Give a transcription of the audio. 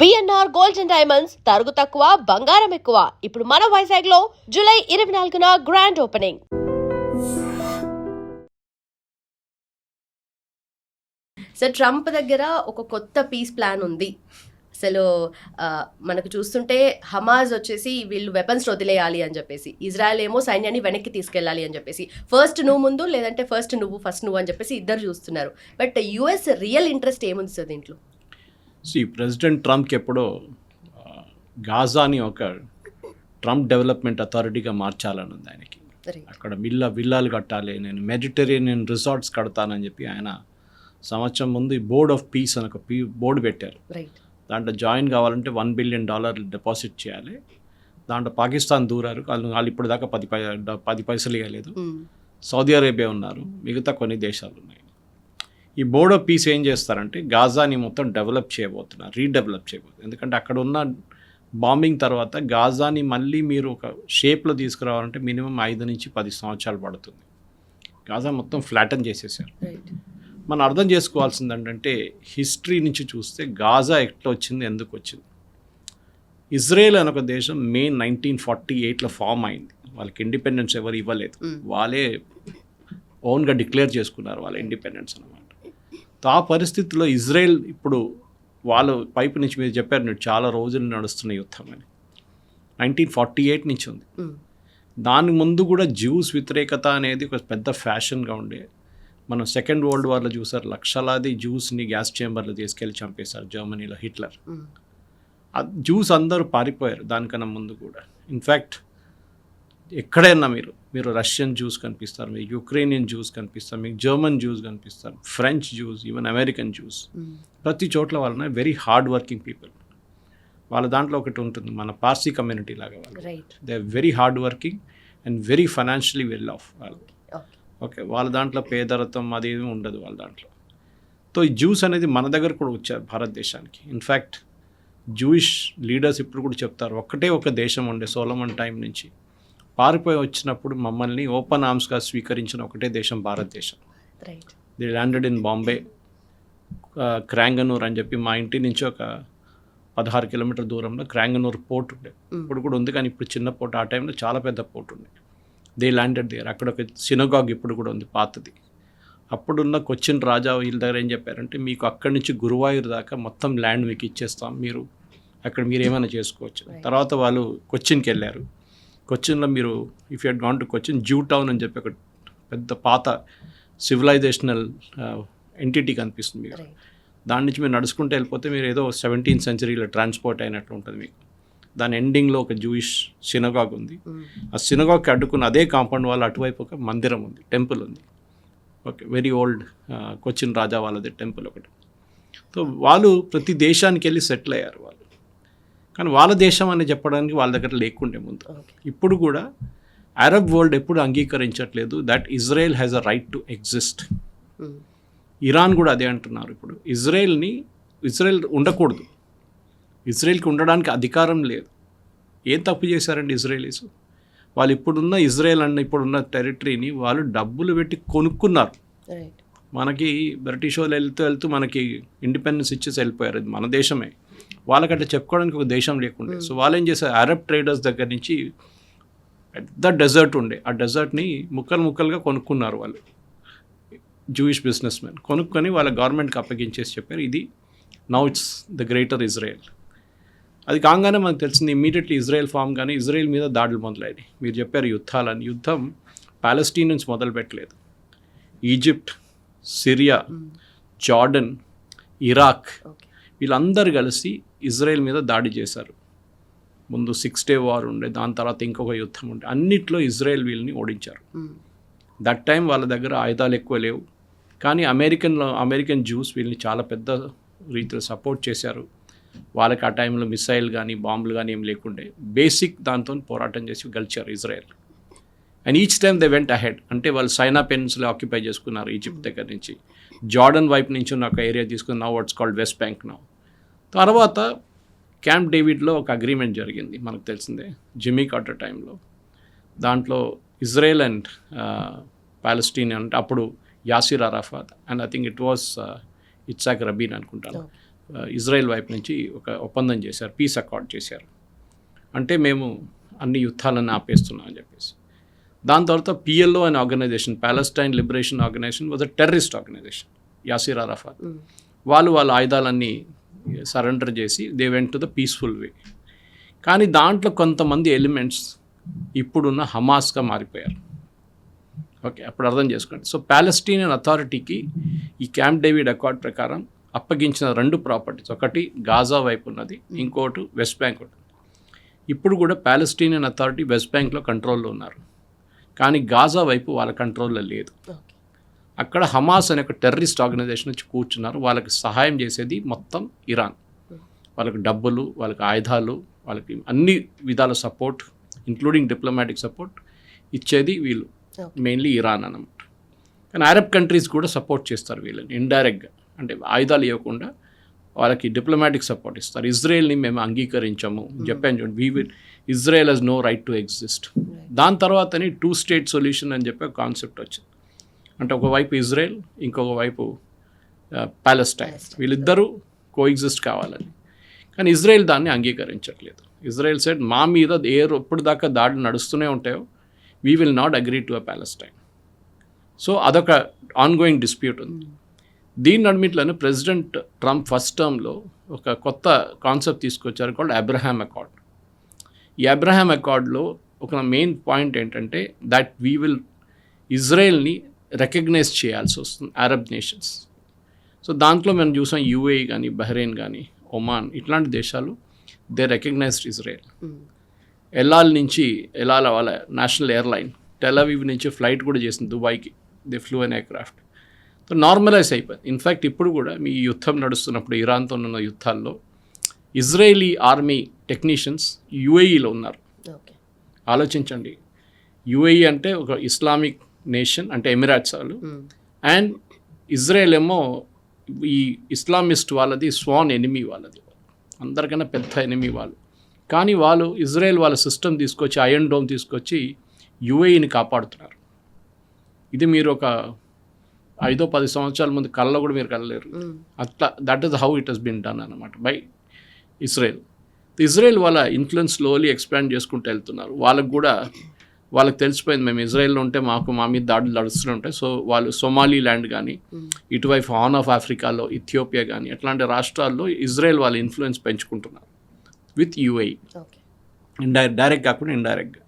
BNR gold and diamonds తరుగు తక్కువ బంగారం ఎక్కువ. ఇప్పుడు మన వైజాగ్ లో జూలై 24న గ్రాండ్ ఓపెనింగ్. సో ట్రంప్ దగ్గర ఒక కొత్త పీస్ ప్లాన్ ఉంది. అసలు మనకు చూస్తుంటే హమాజ్ వచ్చేసి వీళ్ళు వెపన్స్ వదిలేయాలి అని చెప్పేసి, ఇజ్రాయెల్ ఏమో సైన్యాన్ని వెనక్కి తీసుకెళ్ళాలి అని చెప్పేసి, ఫస్ట్ నువ్వు ముందు లేదంటే ఫస్ట్ నువ్వు అని చెప్పేసి ఇద్దరు చూస్తున్నారు. బట్ యుఎస్ రియల్ ఇంట్రెస్ట్ ఏముంది సార్ దీంట్లో? ప్రెసిడెంట్ ట్రంప్కి ఎప్పుడో గాజాని ఒక ట్రంప్ డెవలప్మెంట్ అథారిటీగా మార్చాలని ఉంది ఆయనకి. అక్కడ విల్లాలు కట్టాలి, నేను మెడిటరేనియన్ రిసార్ట్స్ కడతానని చెప్పి ఆయన సంవత్సరం ముందు బోర్డ్ ఆఫ్ పీస్ అని ఒక బోర్డు పెట్టారు. దాంట్లో జాయిన్ కావాలంటే $1 బిలియన్ డిపాజిట్ చేయాలి. దాంట్లో పాకిస్తాన్ దూరారు, వాళ్ళు ఇప్పుడు దాకా 10 పైసలు ఇవ్వలేదు. సౌదీ అరేబియా ఉన్నారు, మిగతా కొన్ని దేశాలు ఉన్నాయి. ఈ బోర్డ్ ఆఫ్ పీస్ ఏం చేస్తారంటే గాజాని మొత్తం రీడెవలప్ చేయబోతున్నారు. ఎందుకంటే అక్కడ ఉన్న బాంబింగ్ తర్వాత గాజాని మళ్ళీ మీరు ఒక షేప్లో తీసుకురావాలంటే మినిమం 5 నుంచి 10 సంవత్సరాలు పడుతుంది. గాజా మొత్తం ఫ్లాటన్ చేసేసారు. మనం అర్థం చేసుకోవాల్సింది ఏంటంటే హిస్టరీ నుంచి చూస్తే గాజా ఎట్లా వచ్చింది, ఎందుకు వచ్చింది. ఇజ్రాయెల్ అనే ఒక దేశం మే 1948లో ఫామ్ అయింది. వాళ్ళకి ఇండిపెండెన్స్ ఎవరు ఇవ్వలేదు, వాళ్ళే ఓన్గా డిక్లేర్ చేసుకున్నారు వాళ్ళ ఇండిపెండెన్స్ అనమాట. ఆ పరిస్థితిలో ఇజ్రాయెల్ ఇప్పుడు వాళ్ళ వైపు నుంచి మీరు చెప్పారు చాలా రోజులు నడుస్తున్న యుద్ధం అని 1948 నుంచి ఉంది. దాని ముందు కూడా జ్యూస్ వ్యతిరేకత అనేది ఒక పెద్ద ఫ్యాషన్గా ఉండే. మనం సెకండ్ వరల్డ్ వార్లో చూసారు, లక్షలాది జ్యూస్ని గ్యాస్ చేంబర్లో తీసుకెళ్ళి చంపేశారు జర్మనీలో హిట్లర్. ఆ జ్యూస్ అందరూ పారిపోయారు దానికన్నా ముందు కూడా. ఇన్ఫ్యాక్ట్ ఎక్కడైనా మీరు రష్యన్ జ్యూస్ కనిపిస్తారు, మీకు యుక్రెయినియన్ జ్యూస్ కనిపిస్తారు, మీకు జర్మన్ జ్యూస్ కనిపిస్తారు, French juice, even American juice. ప్రతి చోట్ల వాళ్ళని వెరీ హార్డ్ వర్కింగ్ పీపుల్. వాళ్ళ దాంట్లో ఒకటి ఉంటుంది, మన పార్సీ కమ్యూనిటీ లాగా వాళ్ళు. They are very hard working and very financially well off వాళ్ళు. ఓకే, వాళ్ళ దాంట్లో పేదరికం అది ఏమి ఉండదు వాళ్ళ దాంట్లో. సో ఈ జ్యూస్ అనేది మన దగ్గర కూడా వచ్చారు భారతదేశానికి. ఇన్ఫ్యాక్ట్ జూయిష్ లీడర్స్ ఇప్పుడు కూడా చెప్తారు, ఒక దేశం ఉండే సోలమన్ టైం నుంచి పారిపోయి వచ్చినప్పుడు మమ్మల్ని ఓపెన్ ఆర్మ్స్గా స్వీకరించిన ఒకటే దేశం భారతదేశం. ది ల్యాండెడ్ ఇన్ బాంబే, క్రాంగనూర్ అని చెప్పి మా ఇంటి నుంచి ఒక 16 కిలోమీటర్ దూరంలో క్రాంగనూర్ పోర్ట్ ఉండే. ఇప్పుడు కూడా ఉంది, కానీ ఇప్పుడు చిన్న పోర్ట్. ఆ టైంలో చాలా పెద్ద పోర్ట్ ఉండే. They landed there. అక్కడ ఒక సినగాగ్ ఇప్పుడు కూడా ఉంది, పాతది. అప్పుడున్న కొచ్చిన్ రాజా వీళ్ళ దగ్గర ఏం చెప్పారంటే, మీకు అక్కడి నుంచి గురువాయూర్ దాకా మొత్తం ల్యాండ్ మీకు ఇచ్చేస్తాం, అక్కడ మీరు ఏమైనా చేసుకోవచ్చు. తర్వాత వాళ్ళు కొచ్చిన్కి వెళ్ళారు. కొచ్చిన్లో మీరు if you head gone to Cochin, zoo town అని చెప్పి ఒక పెద్ద పాత సివిలైజేషనల్ ఎంటిటీ కనిపిస్తుంది మీకు. దాని నుంచి మీరు నడుచుకుంటూ వెళ్ళిపోతే మీరు ఏదో 17th సెంచరీలో ట్రాన్స్పోర్ట్ అయినట్లు ఉంటుంది మీకు. దాని ఎండింగ్లో ఒక జూయిష్ సినగాగ్ ఉంది. ఆ సినగాగ్కి అడ్డుకున్న అదే కాంపౌండ్ వాళ్ళ అటువైపు ఒక మందిరం ఉంది, టెంపుల్ ఉంది. ఓకే, వెరీ ఓల్డ్ కొచ్చిన్ రాజా వాళ్ళది టెంపుల్ ఒకటి. సో వాళ్ళు ప్రతి దేశానికి వెళ్ళి సెటిల్ అయ్యారు వాళ్ళు. కానీ వాళ్ళ దేశం అని చెప్పడానికి వాళ్ళ దగ్గర లేకుండే ముందు. ఇప్పుడు కూడా అరబ్ వరల్డ్ ఎప్పుడు అంగీకరించట్లేదు that Israel has a right to exist. Iran కూడా అదే అంటున్నారు. ఇప్పుడు ఇజ్రాయెల్ ఉండకూడదు, ఇజ్రాయెల్కి ఉండడానికి అధికారం లేదు. ఏం తప్పు చేశారండి ఇజ్రాయలీస్? వాళ్ళు ఇప్పుడున్న ఇజ్రాయెల్ ఇప్పుడున్న టెరిటరీని వాళ్ళు డబ్బులు పెట్టి కొనుక్కున్నారు. మనకి బ్రిటిష్ వాళ్ళు వెళ్తూ మనకి ఇండిపెండెన్స్ ఇచ్చేసి వెళ్ళిపోయారు. ఇది మన దేశమే, వాళ్ళకంటే చెప్పుకోవడానికి ఒక దేశం లేకుండే. సో వాళ్ళు ఏం చేశారు, అరబ్ ట్రేడర్స్ దగ్గర నుంచి పెద్ద డెజర్ట్ ఉండే, ఆ డెజర్ట్ని ముక్కలుగా కొనుక్కున్నారు వాళ్ళు. జూయిష్ బిజినెస్ మ్యాన్ కొనుక్కొని వాళ్ళ గవర్నమెంట్కి అప్పగించేసి చెప్పారు, ఇది now it's the greater Israel. అది కాగానే మనకు తెలిసింది ఇమ్మీడియట్లీ ఇజ్రాయెల్ ఫామ్, కానీ ఇజ్రాయెల్ మీద దాడులు మొదలయ్యాయి. మీరు చెప్పారు యుద్ధాలని. యుద్ధం పాలెస్టీన్ నుంచి మొదలు పెట్టలేదు. ఈజిప్ట్, సిరియా, జార్డన్, ఇరాక్ వీళ్ళందరూ కలిసి ఇజ్రాయెల్ మీద దాడి చేశారు. ముందు 6 Day వార్ ఉండే, దాని తర్వాత ఇంకొక యుద్ధం ఉండే. అన్నిట్లో ఇజ్రాయెల్ వీళ్ళని ఓడించారు. దట్ టైం వాళ్ళ దగ్గర ఆయుధాలు ఎక్కువ లేవు, కానీ అమెరికన్ జ్యూస్ వీళ్ళని చాలా పెద్ద రీతిలో సపోర్ట్ చేశారు. వాళ్ళకి ఆ టైంలో మిసైల్ కానీ బాంబులు కానీ ఏం లేకుండే. బేసిక్ దాంతో పోరాటం చేసి గెలిచారు Israel. And each time they went ahead. అంటే వాళ్ళు సైనా పెనిన్సులా ఆక్యుపై చేసుకున్నారు ఈజిప్ట్ దగ్గర నుంచి. జార్డన్ వైపు నుంచి ఉన్న ఒక ఏరియా తీసుకుని now what's called West Bank now. తర్వాత క్యాంప్ డేవిడ్లో ఒక అగ్రిమెంట్ జరిగింది, మనకు తెలిసిందే, జిమ్మీ కార్టర్ టైంలో. దాంట్లో ఇజ్రాయెల్ అండ్ పాలెస్టీన్ అంటే అప్పుడు Yasser Arafat and I think it was Yitzhak Rabin అనుకుంటాను, ఇజ్రాయెల్ వైపు నుంచి ఒక ఒప్పందం చేశారు, పీస్ అకార్డ్ చేశారు. అంటే మేము అన్ని యుద్ధాలను ఆపేస్తున్నాం అని చెప్పేసి. దాని తర్వాత పిఎల్ఓ అనే organisation, Palestine Liberation Organisation was a terrorist organisation, Yasser Arafat. వాళ్ళ ఆయుధాలన్నీ సరెండర్ చేసి they went to the peaceful way. కానీ దాంట్లో కొంతమంది ఎలిమెంట్స్ ఇప్పుడున్న హమాస్గా మారిపోయారు. ఓకే, అప్పుడు అర్థం చేసుకోండి. సో ప్యాలెస్టీనియన్ అథారిటీకి ఈ క్యాంప్ డేవిడ్ అకార్డ్ ప్రకారం అప్పగించిన 2 ప్రాపర్టీస్, ఒకటి గాజా వైపు ఉన్నది, ఇంకోటి వెస్ట్ బ్యాంక్ ఉంటుంది. ఇప్పుడు కూడా ప్యాలెస్టీనియన్ అథారిటీ వెస్ట్ బ్యాంక్లో కంట్రోల్లో ఉన్నారు, కానీ గాజా వైపు వాళ్ళ కంట్రోల్లో లేదు. అక్కడ హమాస్ అనే ఒక టెర్రరిస్ట్ ఆర్గనైజేషన్ వచ్చి కూర్చున్నారు. వాళ్ళకి సహాయం చేసేది మొత్తం ఇరాన్. వాళ్ళకి డబ్బులు, వాళ్ళకి ఆయుధాలు, వాళ్ళకి అన్ని విధాల సపోర్ట్ ఇంక్లూడింగ్ డిప్లొమాటిక్ సపోర్ట్ ఇచ్చేది వీళ్ళు, మెయిన్లీ ఇరాన్ అన్నమాట. కానీ అరబ్ కంట్రీస్ కూడా సపోర్ట్ చేస్తారు వీళ్ళని ఇండైరెక్ట్గా, అంటే ఆయుధాలు ఇవ్వకుండా వాళ్ళకి డిప్లొమాటిక్ సపోర్ట్ ఇస్తారు. ఇజ్రాయెల్ని మేము అంగీకరించాము, చెప్పాను చూడండి, Israel has no right to exist. దాని తర్వాతని 2 స్టేట్ సొల్యూషన్ అని చెప్పి కాన్సెప్ట్ వచ్చింది. అంటే ఒకవైపు ఇజ్రాయెల్, ఇంకొక వైపు ప్యాలెస్టైన్, వీళ్ళిద్దరూ కోఎగ్జిస్ట్ కావాలని. కానీ ఇజ్రాయెల్ దాన్ని అంగీకరించట్లేదు. ఇజ్రాయెల్ సెడ్ మా మీద ఎప్పుడు దాకా దాడులు నడుస్తూనే ఉంటాయో we will not agree to a Palestine. So అదొక ఆన్గోయింగ్ డిస్ప్యూట్ ఉంది. దీని అన్నింటిలోనే ప్రెసిడెంట్ ట్రంప్ ఫస్ట్ టర్మ్లో ఒక కొత్త కాన్సెప్ట్ తీసుకొచ్చారు, కాల్డ్ అబ్రహాం అకార్డ్. ఈ అబ్రహాం అకార్డ్లో ఒక మెయిన్ పాయింట్ ఏంటంటే దట్ వీ విల్ ఇజ్రాయెల్ని రికగ్నైజ్ చేయాల్సి వస్తుంది అరబ్ నేషన్స్. సో దాంట్లో మనం చూసాం యూఏఈ కానీ, బహ్రెయిన్ కానీ, ఒమాన్, ఇట్లాంటి దేశాలు దే రికగ్నైజ్డ్ ఇజ్రాయెల్. ఎలాల వాళ్ళ నేషనల్ ఎయిర్లైన్ టెల్ అవీవ్ నుంచి ఫ్లైట్ కూడా చేసింది దుబాయ్కి, they flew an aircraft. So normalise అయిపోయింది. ఇన్ఫ్యాక్ట్ ఇప్పుడు కూడా మీ యుద్ధం నడుస్తున్నప్పుడు ఇరాన్తో ఉన్న యుద్ధాల్లో ఇజ్రాయేలీ ఆర్మీ టెక్నీషియన్స్ యూఏఈలో ఉన్నారు. ఆలోచించండి, యూఏఈ అంటే ఒక ఇస్లామిక్ నేషన్, అంటే ఎమిరేట్స్ వాళ్ళు, అండ్ ఇజ్రాయెల్ ఏమో ఈ ఇస్లామిస్ట్ వాళ్ళది స్వాన్ ఎనిమీ, వాళ్ళది అందరికన్నా పెద్ద ఎనిమీ వాళ్ళు. కానీ వాళ్ళు ఇజ్రాయెల్ వాళ్ళ సిస్టమ్ తీసుకొచ్చి, ఐరన్ డోమ్ తీసుకొచ్చి యూఏఈని కాపాడుతున్నారు. ఇది మీరు ఒక 5-10 సంవత్సరాల ముందు కళ్ళలో కూడా మీరు కలలేరు. అట్లా that is how it has been done అన్నమాట బై ఇజ్రాయెల్. ఇజ్రాయెల్ వాళ్ళ ఇన్ఫ్లుయెన్స్ స్లోలీ ఎక్స్పాండ్ చేసుకుంటూ వెళ్తున్నారు. వాళ్ళకి తెలిసిపోయింది మేము ఇజ్రాయెల్లో ఉంటే మా మీద దాడులు నడుస్తూనే ఉంటాయి. సో వాళ్ళు సొమాలీ ల్యాండ్ కానీ, ఇటువైపు హార్న్ ఆఫ్ ఆఫ్రికాలో ఇథియోపియా కానీ, అట్లాంటి రాష్ట్రాల్లో ఇజ్రాయెల్ వాళ్ళ ఇన్ఫ్లుయెన్స్ పెంచుకుంటున్నారు విత్ యూఏఈ, డైరెక్ట్ కాకుండా ఇండైరెక్ట్గా.